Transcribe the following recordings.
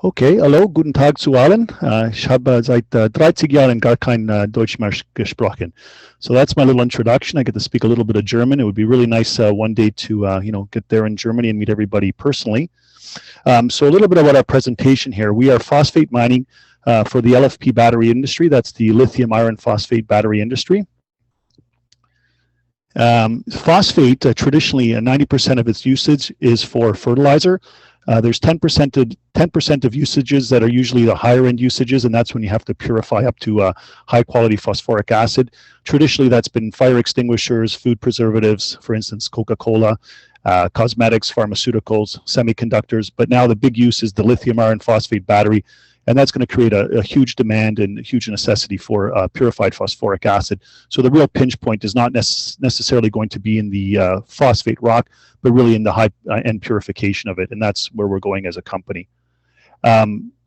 Okay, hallo, guten Tag zu allen. Ich habe seit 30 Jahren gar kein Deutsch mehr gesprochen. So that's my little introduction. I get to speak a little bit of German. It would be really nice one day to, get there in Germany and meet everybody personally. So a little bit about our presentation here. We are phosphate mining for the LFP battery industry. That's the lithium iron phosphate battery industry. Phosphate, traditionally, 90% of its usage is for fertilizer. There's 10% of usages that are usually the higher end usages, and that's when you have to purify up to high quality phosphoric acid. Traditionally, that's been fire extinguishers, food preservatives, for instance, Coca-Cola, cosmetics, pharmaceuticals, semiconductors. But now the big use is the lithium iron phosphate battery, and that's going to create a huge demand and a huge necessity for purified phosphoric acid. So the real pinch point is not necessarily going to be in the phosphate rock, but really in the high-end purification of it, and that's where we're going as a company.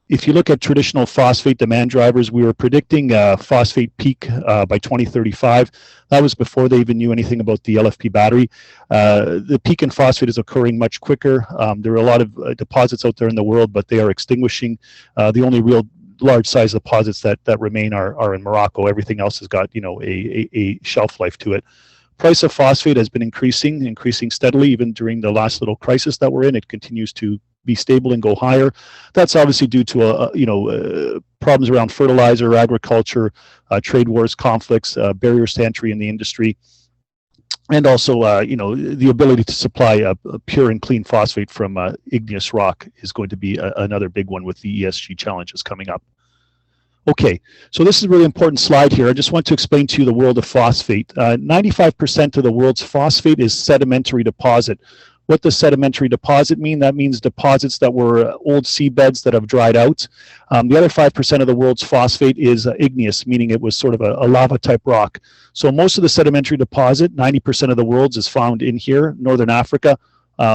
If you look at traditional phosphate demand drivers, we were predicting a phosphate peak by 2035. That was before they even knew anything about the LFP battery. The peak in phosphate is occurring much quicker. There are a lot of deposits out there in the world, but they are extinguishing. The only real large size deposits that remain are in Morocco. Everything else has got, a shelf life to it. Price of phosphate has been increasing steadily, even during the last little crisis that we're in. It continues to be stable and go higher. That's obviously due to problems around fertilizer, agriculture, trade wars, conflicts, barriers to entry in the industry, and also the ability to supply a pure and clean phosphate from igneous rock is going to be another big one with the ESG challenges coming up. Okay, so this is a really important slide here. I just want to explain to you the world of phosphate. 95% of the world's phosphate is sedimentary deposit. What does sedimentary deposit mean? That means deposits that were old seabeds that have dried out. The other 5% of the world's phosphate is igneous, meaning it was sort of a lava type rock. So most of the sedimentary deposit, 90% of the world's, is found in here, Northern Africa,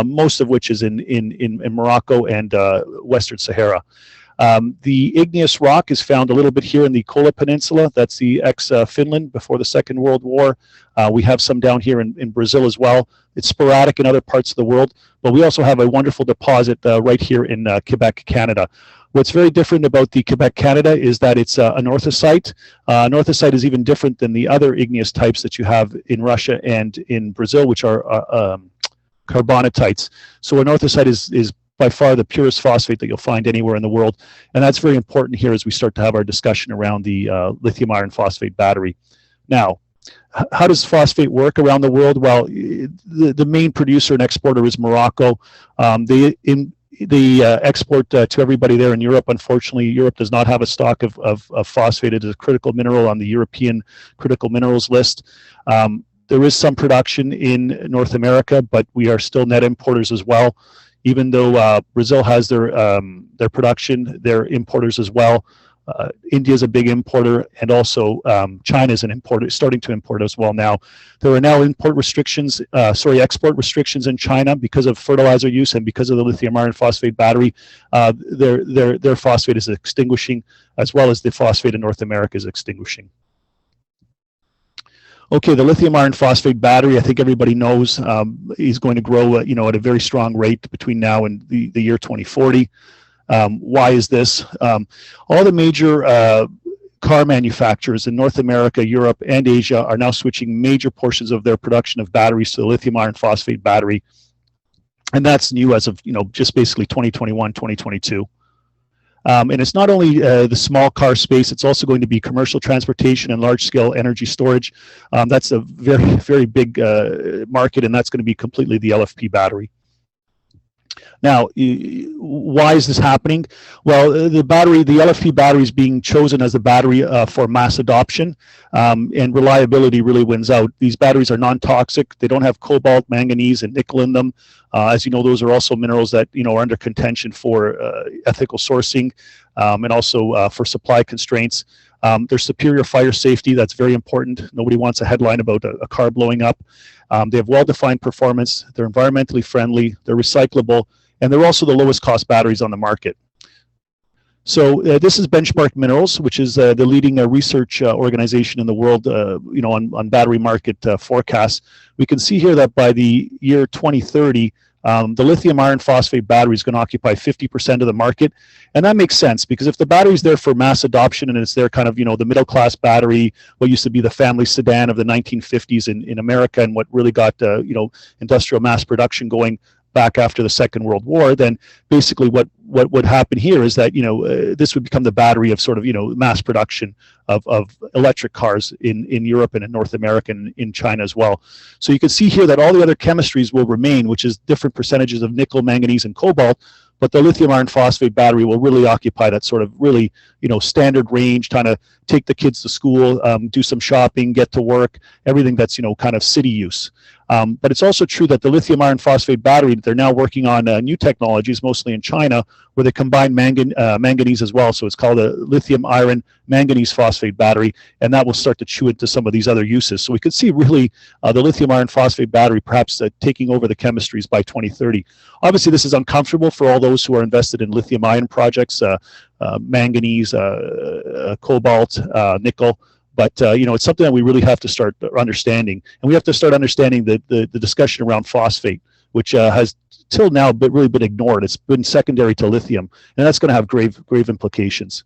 most of which is in Morocco and Western Sahara. The igneous rock is found a little bit here in the Kola Peninsula. That's the ex-Finland before the Second World War. We have some down here in Brazil as well. It's sporadic in other parts of the world, but we also have a wonderful deposit right here in Quebec, Canada. What's very different about the Quebec, Canada is that it's an orthosite. An is even different than the other igneous types that you have in Russia and in Brazil, which are carbonatites. So an orthosite is by far the purest phosphate that you'll find anywhere in the world. And that's very important here as we start to have our discussion around the lithium iron phosphate battery. Now, how does phosphate work around the world? Well, the main producer and exporter is Morocco. They export to everybody there in Europe. Unfortunately, Europe does not have a stock of phosphate. It is a critical mineral on the European critical minerals list. There is some production in North America, but we are still net importers as well. Even though Brazil has their production, they're importers as well. India is a big importer, and also China is an importer, starting to import as well now. There are now export restrictions in China because of fertilizer use and because of the lithium iron phosphate battery. Their phosphate is extinguishing, as well as the phosphate in North America is extinguishing. Okay, the lithium iron phosphate battery, I think everybody knows, is going to grow at a very strong rate between now and the year 2040. Why is this? All the major car manufacturers in North America, Europe, and Asia are now switching major portions of their production of batteries to the lithium iron phosphate battery. And that's new as of, just basically 2021, 2022. And it's not only the small car space, it's also going to be commercial transportation and large-scale energy storage. That's a very, very big market, and that's going to be completely the LFP battery. Now, why is this happening? Well, the LFP battery is being chosen as the battery for mass adoption, and reliability really wins out. These batteries are non-toxic. They don't have cobalt, manganese, and nickel in them. As you know, those are also minerals that are under contention for ethical sourcing and also for supply constraints. There's superior fire safety. That's very important. Nobody wants a headline about a car blowing up. They have well-defined performance. They're environmentally friendly. They're recyclable. And they're also the lowest cost batteries on the market. So this is Benchmark Minerals, which is the leading research organization in the world, on battery market forecasts. We can see here that by the year 2030, The lithium iron phosphate battery is going to occupy 50% of the market. And that makes sense, because if the battery is there for mass adoption and it's there kind of, the middle class battery, what used to be the family sedan of the 1950s in America, and what really got, industrial mass production going back after the Second World War, then basically what would happen here is that, this would become the battery of sort of, mass production of electric cars in Europe and in North America and in China as well. So you can see here that all the other chemistries will remain, which is different percentages of nickel, manganese, and cobalt, but the lithium iron phosphate battery will really occupy that sort of really, standard range, kind of take the kids to school, do some shopping, get to work, everything that's, kind of city use. But it's also true that the lithium iron phosphate battery, they're now working on new technologies, mostly in China, where they combine manganese as well. So it's called a lithium iron manganese phosphate battery, and that will start to chew into some of these other uses. So we could see really the lithium iron phosphate battery perhaps taking over the chemistries by 2030. Obviously, this is uncomfortable for all those who are invested in lithium ion projects, manganese, cobalt, nickel. But it's something that we really have to start understanding, and we have to start understanding the discussion around phosphate, which has till now really been ignored. It's been secondary to lithium, and that's going to have grave implications.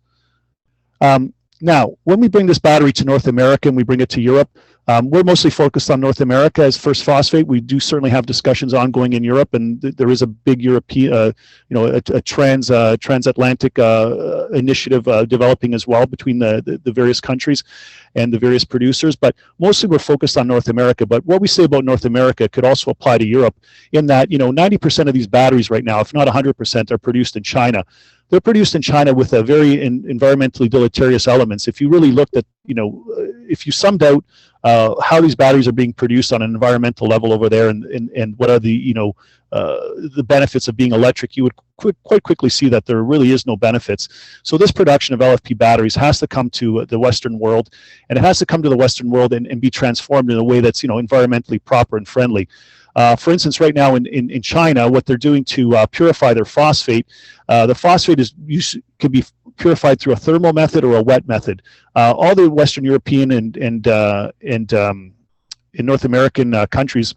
Now, when we bring this battery to North America and we bring it to Europe, we're mostly focused on North America as first phosphate. We do certainly have discussions ongoing in Europe, and there is a big European, a transatlantic initiative developing as well between the various countries and the various producers. But mostly we're focused on North America. But what we say about North America could also apply to Europe, in that 90% of these batteries right now, if not 100%, are produced in China. They're produced in China with a very environmentally deleterious elements. If you really looked at, if you summed out how these batteries are being produced on an environmental level over there, and what are the benefits of being electric, you would quite quickly see that there really is no benefits. So this production of LFP batteries has to come to the Western world, and it has to come to the Western world and be transformed in a way that's environmentally proper and friendly. For instance, right now in China, what they're doing to purify their phosphate, the phosphate can be purified through a thermal method or a wet method. All the Western European and in North American countries,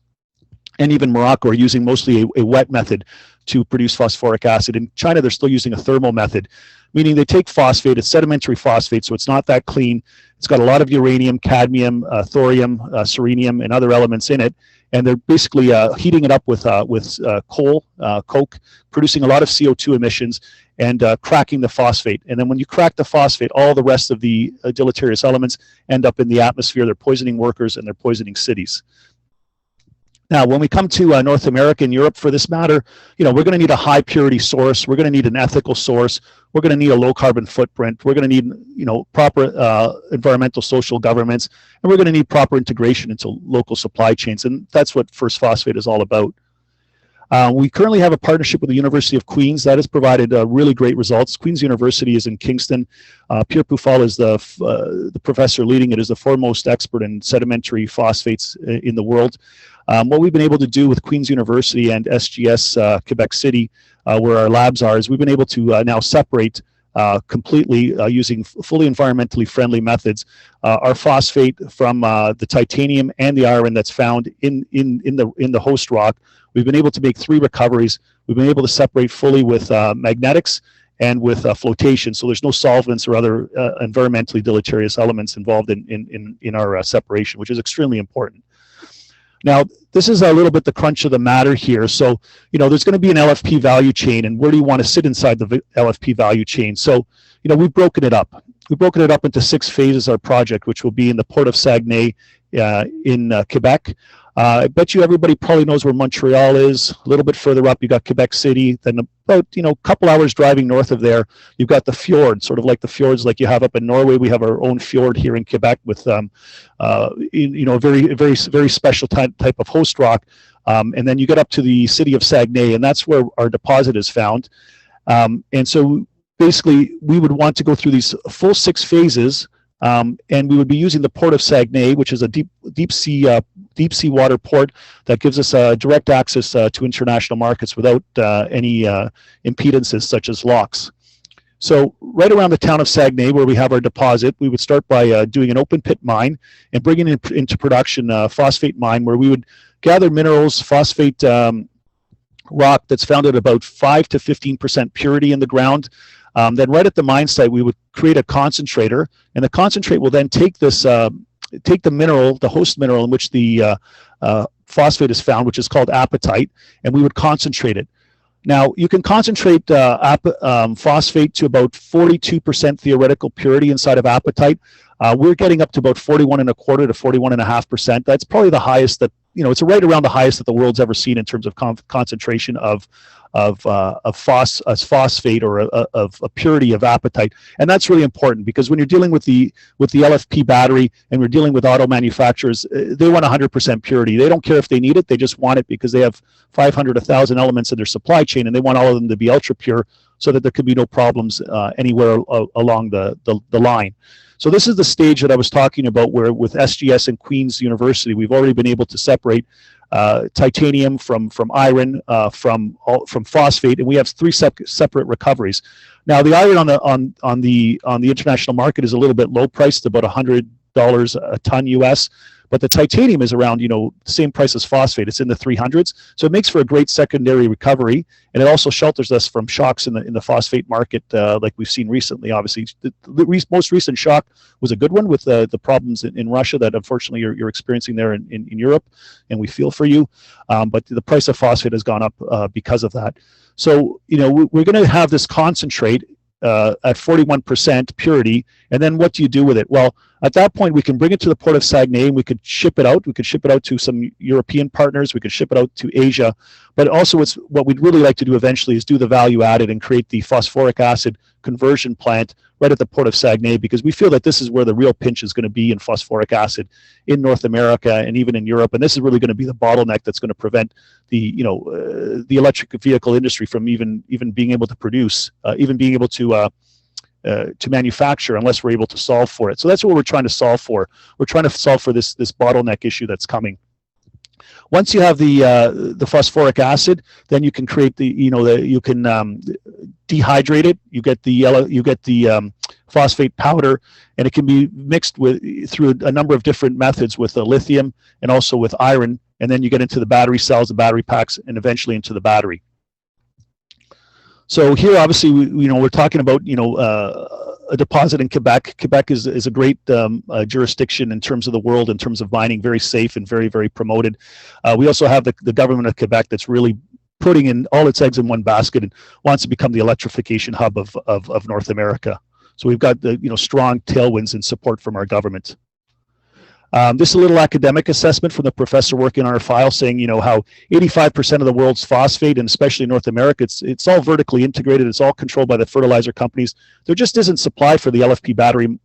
and even Morocco, are using mostly a wet method to produce phosphoric acid. In China, they're still using a thermal method, meaning they take phosphate, it's sedimentary phosphate, so it's not that clean. It's got a lot of uranium, cadmium, thorium, selenium, and other elements in it. And they're basically heating it up with coal, coke, producing a lot of CO2 emissions, and cracking the phosphate. And then when you crack the phosphate, all the rest of the deleterious elements end up in the atmosphere. They're poisoning workers and they're poisoning cities. Now, when we come to North America and Europe, for this matter, we're going to need a high purity source. We're going to need an ethical source. We're going to need a low carbon footprint. We're going to need, proper environmental social governments, and we're going to need proper integration into local supply chains. And that's what First Phosphate is all about. We currently have a partnership with the University of Queens that has provided really great results. Queen's University is in Kingston. Pierre Poufal is the professor leading it, is the foremost expert in sedimentary phosphates in the world. What we've been able to do with Queen's University and SGS Quebec City, where our labs are, is we've been able to now separate completely using fully environmentally friendly methods our phosphate from the titanium and the iron that's found in the host rock. We've been able to make 3 recoveries. We've been able to separate fully with magnetics and with flotation, so there's no solvents or other environmentally deleterious elements involved in our separation, which is extremely important. Now, this is a little bit the crunch of the matter here. So, there's going to be an LFP value chain, and where do you want to sit inside the LFP value chain? So, we've broken it up. We've broken it up into 6 phases, our project, which will be in the port of Saguenay in Quebec. I bet you everybody probably knows where Montreal is. A little bit further up, you got Quebec City. Then about, a couple hours driving north of there, you've got the fjord, sort of like the fjords like you have up in Norway. We have our own fjord here in Quebec with, a very special type of host rock. And then you get up to the city of Saguenay, and that's where our deposit is found. And so basically, we would want to go through these full 6 phases. And we would be using the port of Saguenay, which is a deep sea water port that gives us direct access to international markets without any impedances such as locks. So right around the town of Saguenay, where we have our deposit, we would start by doing an open pit mine and bringing into production a phosphate mine, where we would gather minerals, phosphate rock that's found at about 5 to 15% purity in the ground. Then right at the mine site, we would create a concentrator, and the concentrate will then take this, take the mineral, the host mineral in which the phosphate is found, which is called apatite, and we would concentrate it. Now, you can concentrate phosphate to about 42% theoretical purity inside of apatite. We're getting up to about 41.25 to 41.5%. That's probably the highest that, it's right around the highest that the world's ever seen in terms of concentration of phosphate or of a purity of apatite. And that's really important, because when you're dealing with the LFP battery and we're dealing with auto manufacturers, they want 100% purity. They don't care if they need it. They just want it because they have 500, 1,000 elements in their supply chain, and they want all of them to be ultra pure so that there could be no problems anywhere along the line. So this is the stage that I was talking about, where with SGS and Queen's University, we've already been able to separate titanium from iron, from phosphate, and we have 3 separate recoveries. Now, the iron on the international market is a little bit low priced, about $100 a ton US, but the titanium is around the same price as phosphate. It's in the 300s, so it makes for a great secondary recovery, and it also shelters us from shocks in the phosphate market, like we've seen recently. Obviously, the most recent shock was a good one with the problems in Russia that unfortunately you're experiencing there in Europe, and we feel for you. But the price of phosphate has gone up because of that. So we're going to have this concentrate at 41% purity, and then what do you do with it? Well, at that point, we can bring it to the port of Saguenay, and we could ship it out. We could ship it out to some European partners. We could ship it out to Asia. But also, what we'd really like to do eventually is do the value added and create the phosphoric acid conversion plant right at the port of Saguenay, because we feel that this is where the real pinch is going to be in phosphoric acid in North America and even in Europe. And this is really going to be the bottleneck that's going to prevent the electric vehicle industry from even being able to produce, even being able to manufacture, unless we're able to solve for it. So that's what we're trying to solve for. We're trying to solve for this bottleneck issue that's coming. Once you have the phosphoric acid, then you can create you can dehydrate it. You get the phosphate powder, and it can be mixed through a number of different methods with lithium and also with iron, and then you get into the battery cells, the battery packs, and eventually into the battery. So here, obviously, we're talking about a deposit in Quebec. Quebec is a great jurisdiction in terms of the world, in terms of mining, very safe and very, very promoted. We also have the government of Quebec that's really putting in all its eggs in one basket and wants to become the electrification hub of North America. So we've got the strong tailwinds and support from our government. This is a little academic assessment from the professor working on our file, saying how 85% of the world's phosphate, and especially North America, it's all vertically integrated. It's all controlled by the fertilizer companies. There just isn't supply for the LFP battery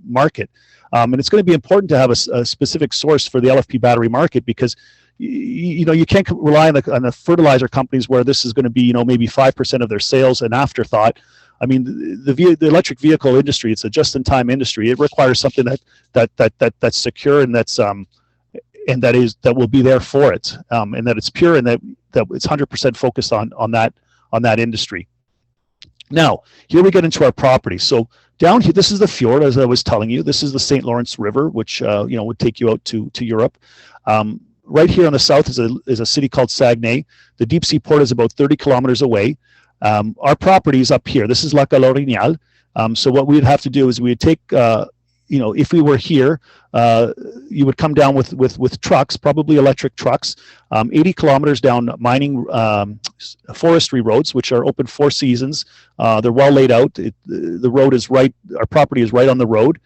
market, and it's going to be important to have a specific source for the LFP battery market, because you can't rely on the fertilizer companies, where this is going to be maybe 5% of their sales, an afterthought. I mean, the electric vehicle industry, it's a just-in-time industry. It requires something that's secure, and that will be there for it, and that it's pure, and that it's 100% focused on that industry. Now, here we get into our property. So down here, this is the fjord, as I was telling you. This is the St. Lawrence River, which would take you out to Europe. Right here on the south is a city called Saguenay. The deep sea port is about 30 kilometers away. Our property is up here. This is Lac L'Orignal. So what we'd have to do is we would take, if we were here, you would come down with trucks, probably electric trucks, 80 kilometers down mining forestry roads, which are open 4 seasons. They're well laid out. The road is right. Our property is right on the road.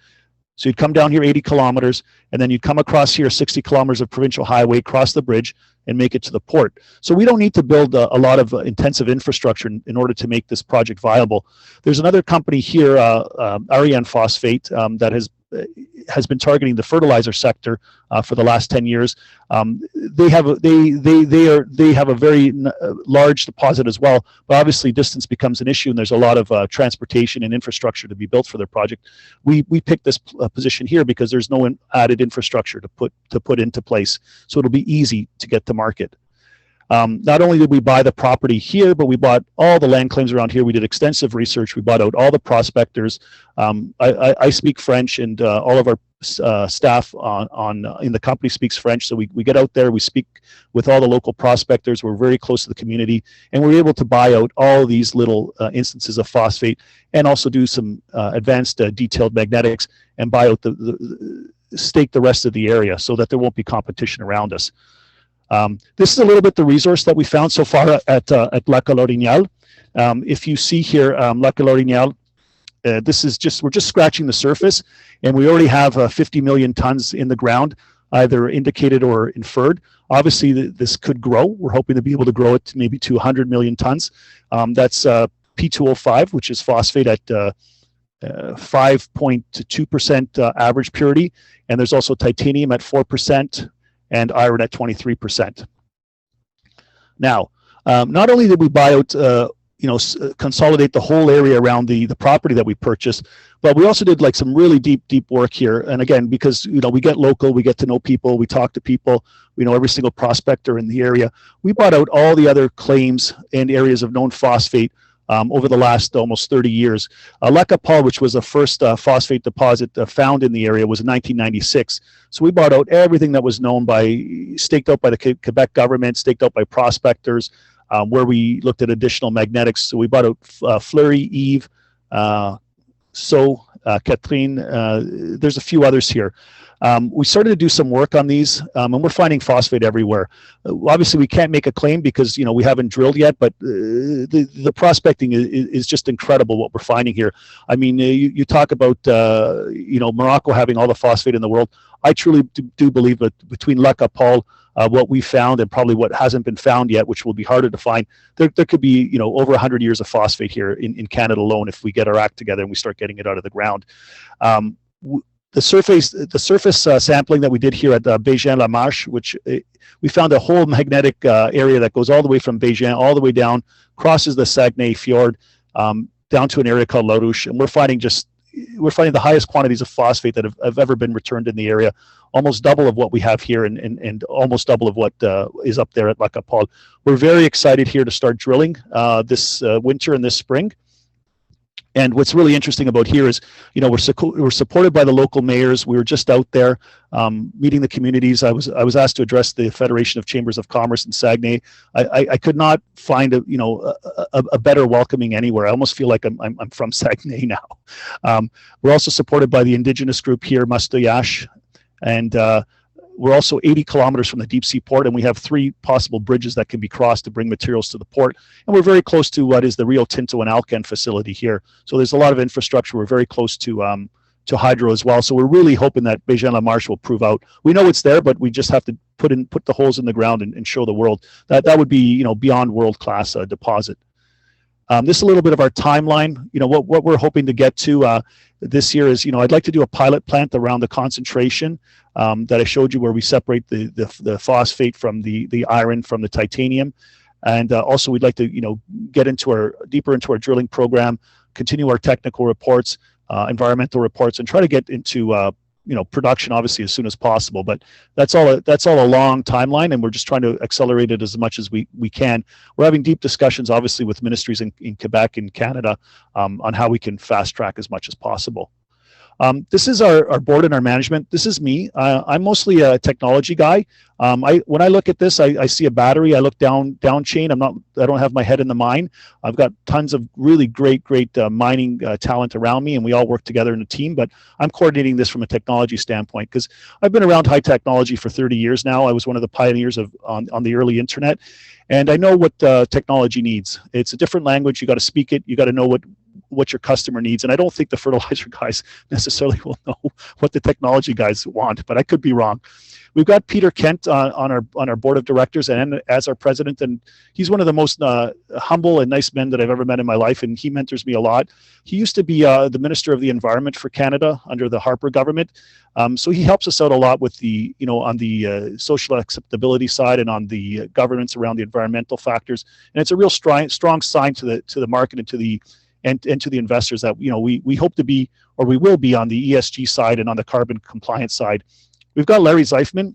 So you'd come down here 80 kilometers, and then you'd come across here 60 kilometers of provincial highway, cross the bridge, and make it to the port. So we don't need to build a lot of intensive infrastructure in order to make this project viable. There's another company here, Ariane Phosphate, that has been targeting the fertilizer sector for the last 10 years. They have a very large deposit as well, but obviously distance becomes an issue, and there's a lot of transportation and infrastructure to be built for their project. We picked this position here because there's no added infrastructure to put into place, so it'll be easy to get to market. Not only did we buy the property here, but we bought all the land claims around here. We did extensive research. We bought out all the prospectors. I speak French, and all of our staff in the company speaks French, so we get out there, we speak with all the local prospectors, we're very close to the community, and we're able to buy out all these little instances of phosphate, and also do some advanced detailed magnetics, and buy out stake the rest of the area so that there won't be competition around us. This is a little bit the resource that we found so far at Lac L'Orignal. If you see here, Lac L'Orignal, this is we're just scratching the surface, and we already have 50 million tons in the ground, either indicated or inferred. Obviously, this could grow. We're hoping to be able to grow it to maybe 200 million tons. That's P2O5, which is phosphate at 5.2% average purity, and there's also titanium at 4% and iron at 23%. Now, not only did we buy out consolidate the whole area around the property that we purchased, but we also did like some really deep work here. And again, because we get local, we get to know people, we talk to people, we know every single prospector in the area. We bought out all the other claims and areas of known phosphate over the last almost 30 years. Lac à Paul, which was the first phosphate deposit found in the area, was in 1996. So we bought out everything that was known staked out by the Quebec government, staked out by prospectors, where we looked at additional magnetics. So we bought out Fleury, Yves, Catherine, there's a few others here. We started to do some work on these, and we're finding phosphate everywhere. Obviously, we can't make a claim because we haven't drilled yet, but the prospecting is just incredible what we're finding here. I mean, you talk about Morocco having all the phosphate in the world. I truly do believe that between Lac à Paul, what we found, and probably what hasn't been found yet, which will be harder to find, there could be over 100 years of phosphate here in Canada alone if we get our act together and we start getting it out of the ground. The surface sampling that we did here at Bégin-La Marche, which we found a whole magnetic area that goes all the way from Bégin all the way down, crosses the Saguenay Fjord, down to an area called La Ruche, and we're finding the highest quantities of phosphate that have ever been returned in the area, almost double of what we have here, and almost double of what is up there at Lac à Paul. We're very excited here to start drilling this winter and this spring. And what's really interesting about here is, we're supported by the local mayors. We were just out there meeting the communities. I was asked to address the Federation of Chambers of Commerce in Saguenay. I could not find a better welcoming anywhere. I almost feel like I'm from Saguenay now. We're also supported by the indigenous group here, Mastoyash, and we're also 80 kilometers from the deep sea port, and we have 3 possible bridges that can be crossed to bring materials to the port. And we're very close to what is the Rio Tinto and Alcan facility here. So there's a lot of infrastructure. We're very close to hydro as well. So we're really hoping that Bégin-La Marche will prove out. We know it's there, but we just have to put the holes in the ground and show the world that would be beyond world-class deposit. This is a little bit of our timeline. What we're hoping to get to this year is, I'd like to do a pilot plant around the concentration that I showed you, where we separate the phosphate from the iron from the titanium. And also we'd like to, get deeper into our drilling program, continue our technical reports, environmental reports, and try to get into production obviously as soon as possible. But that's all a long timeline, and we're just trying to accelerate it as much as we can. We're having deep discussions obviously with ministries in Quebec and Canada on how we can fast track as much as possible. This is our board and our management. This is me. I'm mostly a technology guy. When I look at this, I see a battery. I look down chain. I don't have my head in the mine. I've got tons of really great mining talent around me, and we all work together in a team. But I'm coordinating this from a technology standpoint because I've been around high technology for 30 years now. I was one of the pioneers on the early internet, and I know what technology needs. It's a different language. You got to speak it. You got to know what your customer needs. And I don't think the fertilizer guys necessarily will know what the technology guys want, but I could be wrong. We've got Peter Kent on our board of directors and as our president, and he's one of the most humble and nice men that I've ever met in my life, and he mentors me a lot. He used to be the Minister of the Environment for Canada under the Harper government, so he helps us out a lot with the on the social acceptability side and on the governance around the environmental factors. And it's a real strong sign to the market and to the investors that we hope to be, or we will be, on the ESG side and on the carbon compliance side. We've got Larry Zeifman.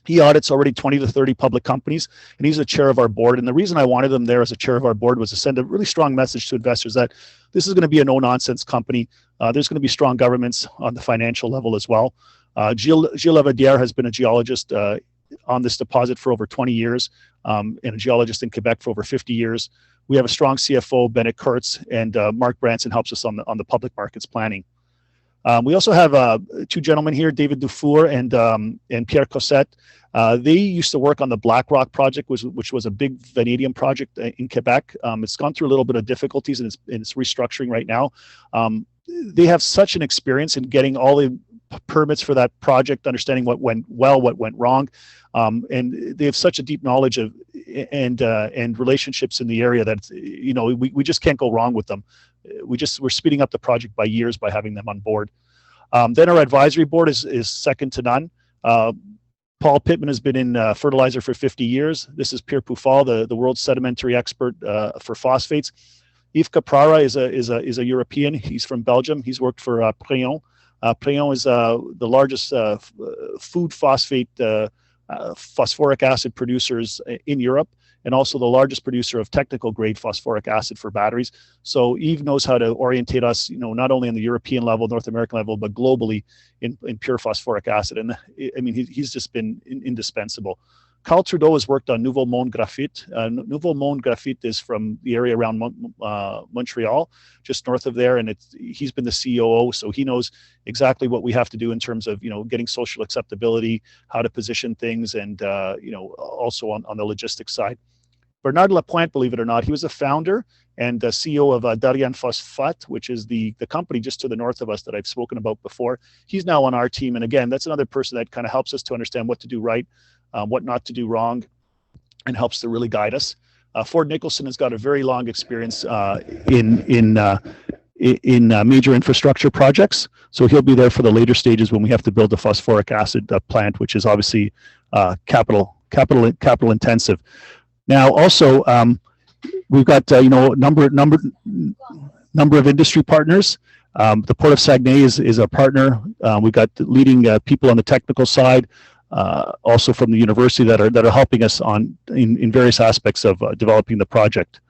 He audits already 20 to 30 public companies, and he's the chair of our board. And the reason I wanted him there as a chair of our board was to send a really strong message to investors that this is going to be a no-nonsense company. There's going to be strong governance on the financial level as well. Gilles Lavadière has been a geologist on this deposit for over 20 years, and a geologist in Quebec for over 50 years. We have a strong CFO, Bennett Kurtz, and Mark Branson helps us on the public markets planning. We also have two gentlemen here, David Dufour and Pierre Cossette. They used to work on the Black Rock project, which was a big vanadium project in Quebec. It's gone through a little bit of difficulties, and it's restructuring right now. They have such an experience in getting all the permits for that project, understanding what went well, what went wrong, and they have such a deep knowledge of and relationships in the area that we just can't go wrong with them. We're speeding up the project by years by having them on board. Then our advisory board is second to none. Paul Pittman has been in fertilizer for 50 years. This is Pierre Poufal, the world's sedimentary expert for phosphates. Yves Caprara is a European. He's from Belgium. He's worked for Préon. Préon is the largest food phosphate phosphoric acid producers in Europe, and also the largest producer of technical grade phosphoric acid for batteries. So Yves knows how to orientate us, not only on the European level, North American level, but globally in pure phosphoric acid. And I mean, he's just been indispensable. Carl Trudeau has worked on Nouveau Monde Graphite. Nouveau Monde Graphite is from the area around Montreal, just north of there, and he's been the COO, so he knows exactly what we have to do in terms of getting social acceptability, how to position things, and also on the logistics side. Bernard Lapointe, believe it or not, he was a founder and the CEO of Darian Phosphate, which is the company just to the north of us that I've spoken about before. He's now on our team, and again, that's another person that kind of helps us to understand what to do right, what not to do wrong, and helps to really guide us. Ford Nicholson has got a very long experience in major infrastructure projects, so he'll be there for the later stages when we have to build a phosphoric acid plant, which is obviously capital intensive. Now, also we've got number of industry partners. The Port of Saguenay is a partner. We've got leading people on the technical side. Also from the university that are helping us in various aspects of developing the project.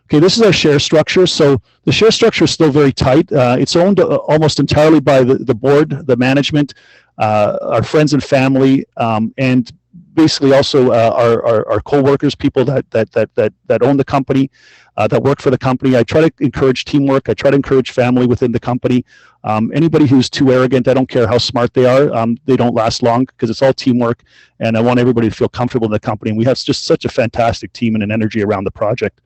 Okay, this is our share structure. So the share structure is still very tight. It's owned almost entirely by the board, the management, our friends and family, and basically also our co-workers, people that own the company, that work for the company. I try to encourage teamwork. I try to encourage family within the company. Anybody who's too arrogant, I don't care how smart they are, they don't last long, because it's all teamwork, and I want everybody to feel comfortable in the company. And we have just such a fantastic team and an energy around the project.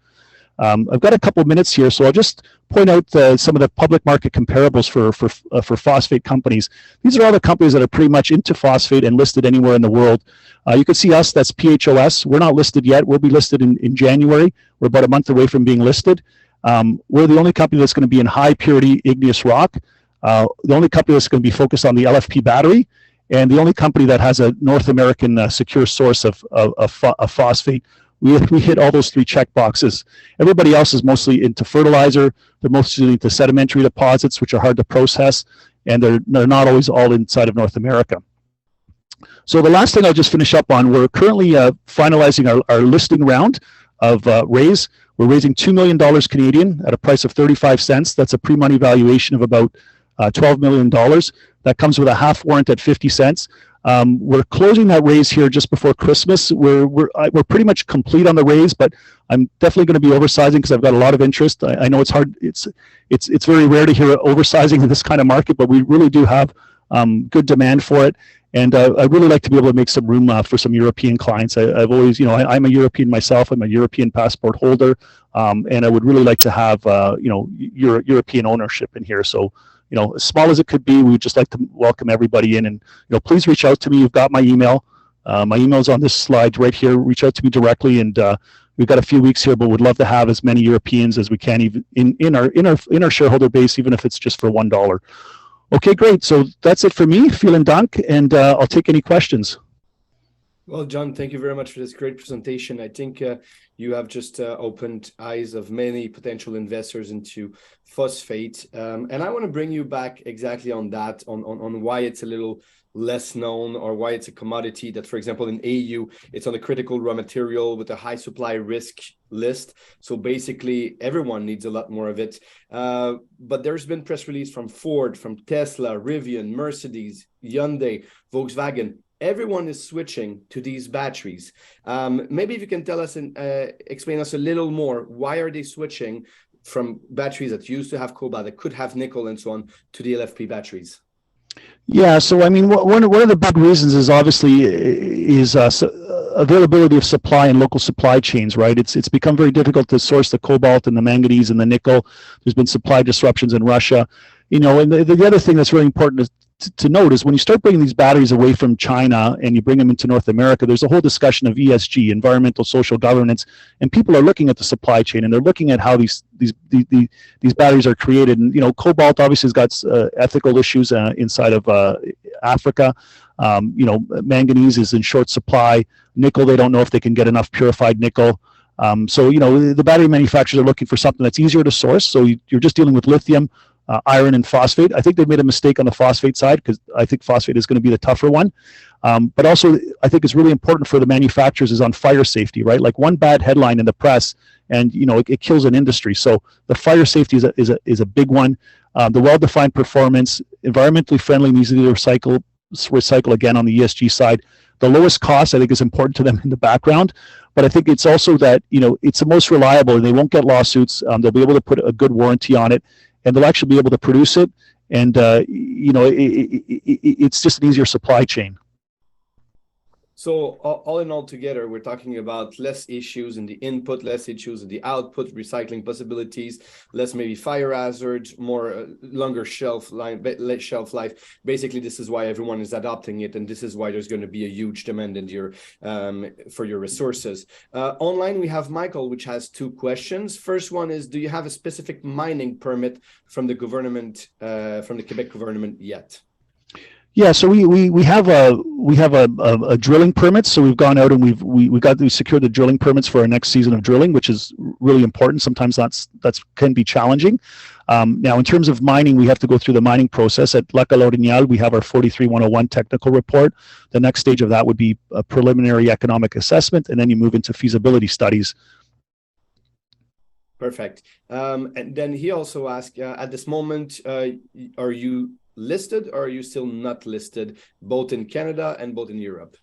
I've got a couple of minutes here, so I'll just point out some of the public market comparables for phosphate companies. These are all the companies that are pretty much into phosphate and listed anywhere in the world. You can see us, that's PHOS. We're not listed yet. We'll be listed in January. We're about a month away from being listed. We're the only company that's going to be in high purity igneous rock. The only company that's going to be focused on the LFP battery, and the only company that has a North American secure source of phosphate. We hit all those three check boxes. Everybody else is mostly into fertilizer. They're mostly into sedimentary deposits, which are hard to process, and they're not always all inside of North America. So the last thing I'll just finish up on, we're currently finalizing our listing round of raise. We're raising $2 million Canadian at a price of 35 cents. That's a pre-money valuation of about $12 million. That comes with a half warrant at 50 cents. We're closing that raise here just before Christmas. We're pretty much complete on the raise, but I'm definitely going to be oversizing because I've got a lot of interest. I know it's hard. It's very rare to hear oversizing in this kind of market, but we really do have good demand for it. And I'd really like to be able to make some room for some European clients. I've always, I'm a European myself. I'm a European passport holder, and I would really like to have, European ownership in here. So, as small as it could be, we'd just like to welcome everybody in. And, please reach out to me. You've got my email. My email is on this slide right here. Reach out to me directly. And we've got a few weeks here, but we'd love to have as many Europeans as we can, even in our shareholder base, even if it's just for $1. Okay, great. So that's it for me. Vielen Dank, and I'll take any questions. Well, John, thank you very much for this great presentation. I think you have just opened eyes of many potential investors into phosphate. And I want to bring you back exactly on that, on why it's a little less known or why it's a commodity that, for example, in AU, it's on a critical raw material with a high supply risk list. So basically, everyone needs a lot more of it. But there's been press release from Ford, from Tesla, Rivian, Mercedes, Hyundai, Volkswagen. Everyone is switching to these batteries. Maybe if you can tell us and explain us a little more, why are they switching from batteries that used to have cobalt, that could have nickel and so on, to the LFP batteries? Yeah, so I mean, one of the big reasons is obviously availability of supply and local supply chains, right? It's become very difficult to source the cobalt and the manganese and the nickel. There's been supply disruptions in Russia, and the other thing that's really important to note is when you start bringing these batteries away from China and you bring them into North America, there's a whole discussion of ESG, environmental, social governance, and people are looking at the supply chain and they're looking at how these batteries are created. And cobalt obviously has got ethical issues inside of Africa. Manganese is in short supply. Nickel, they don't know if they can get enough purified nickel. So the battery manufacturers are looking for something that's easier to source. So you're just dealing with lithium, iron, and phosphate. I think they've made a mistake on the phosphate side because I think phosphate is going to be the tougher one. But also, I think it's really important for the manufacturers is on fire safety, right? Like one bad headline in the press, and it kills an industry. So the fire safety is a big one. The well-defined performance, environmentally friendly, and easy to recycle again on the ESG side. The lowest cost, I think, is important to them in the background. But I think it's also that it's the most reliable, and they won't get lawsuits. They'll be able to put a good warranty on it, and they'll actually be able to produce it. And it's just an easier supply chain. So all in all together, we're talking about less issues in the input, less issues in the output, recycling possibilities, less maybe fire hazards, more longer shelf life. Basically, this is why everyone is adopting it, and this is why there's going to be a huge demand in for your resources. Online, we have Michael, which has two questions. First one is, do you have a specific mining permit from the government, from the Quebec government yet? Yeah, so we have a drilling permit. So we've gone out and we secured the drilling permits for our next season of drilling, which is really important. Sometimes that's can be challenging. Now, in terms of mining, we have to go through the mining process. At La Colonial, we have our 43101 technical report. The next stage of that would be a preliminary economic assessment, and then you move into feasibility studies. Perfect. And then he also asked, at this moment, are you listed, or are you still not listed, both in Canada and both in Europe?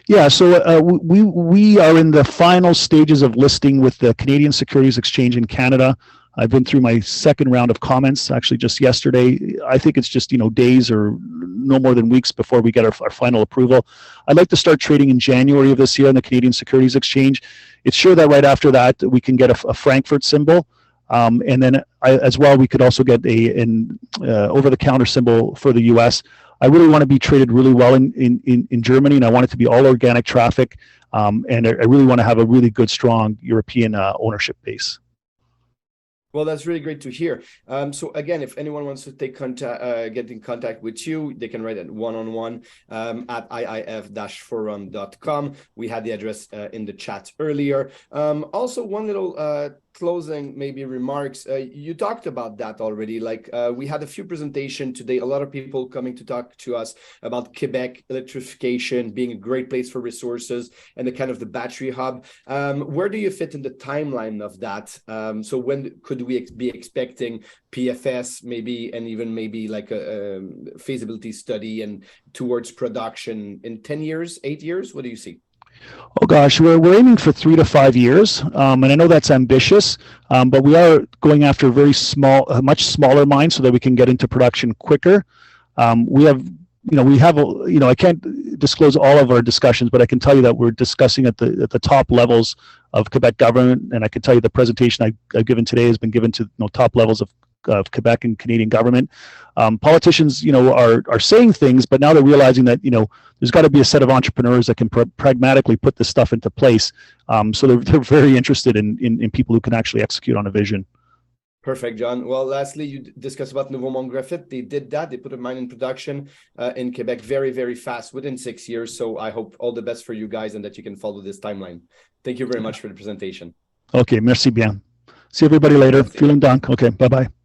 Yeah, so we are in the final stages of listing with the Canadian Securities Exchange in Canada. I've been through my second round of comments, actually just yesterday. I think it's just days or no more than weeks before we get our final approval. I'd like to start trading in January of this year on the Canadian Securities Exchange. It's sure that right after that we can get a Frankfurt symbol. And then as well, we could also get an over-the-counter symbol for the U.S. I really want to be traded really well in Germany, and I want it to be all organic traffic. And I really want to have a really good, strong European ownership base. Well, that's really great to hear. So again, if anyone wants to take get in contact with you, they can write at one-on-one at iif-forum.com. We had the address in the chat earlier. Also, one little closing maybe remarks. You talked about that already. Like we had a few presentations today, a lot of people coming to talk to us about Quebec electrification being a great place for resources and the kind of the battery hub. Where do you fit in the timeline of that? So when could we be expecting PFS maybe, and even maybe like a feasibility study and towards production in 10 years, 8 years? What do you see? Oh gosh, we're aiming for 3 to 5 years, and I know that's ambitious, but we are going after a very small, a much smaller mine so that we can get into production quicker. I can't disclose all of our discussions, but I can tell you that we're discussing at the top levels of Quebec government, and I can tell you the presentation I've given today has been given to top levels of Quebec and Canadian government. Politicians, are saying things, but now they're realizing that there's got to be a set of entrepreneurs that can pragmatically put this stuff into place. So they're very interested in people who can actually execute on a vision. Perfect, John. Well, lastly, you discussed about Nouveau-Mont Graphite. They did that. They put a mine in production in Quebec very, very fast, within 6 years. So I hope all the best for you guys and that you can follow this timeline. Thank you very much for the presentation. Okay, merci bien. See everybody later. Vielen Dank. Okay, bye-bye.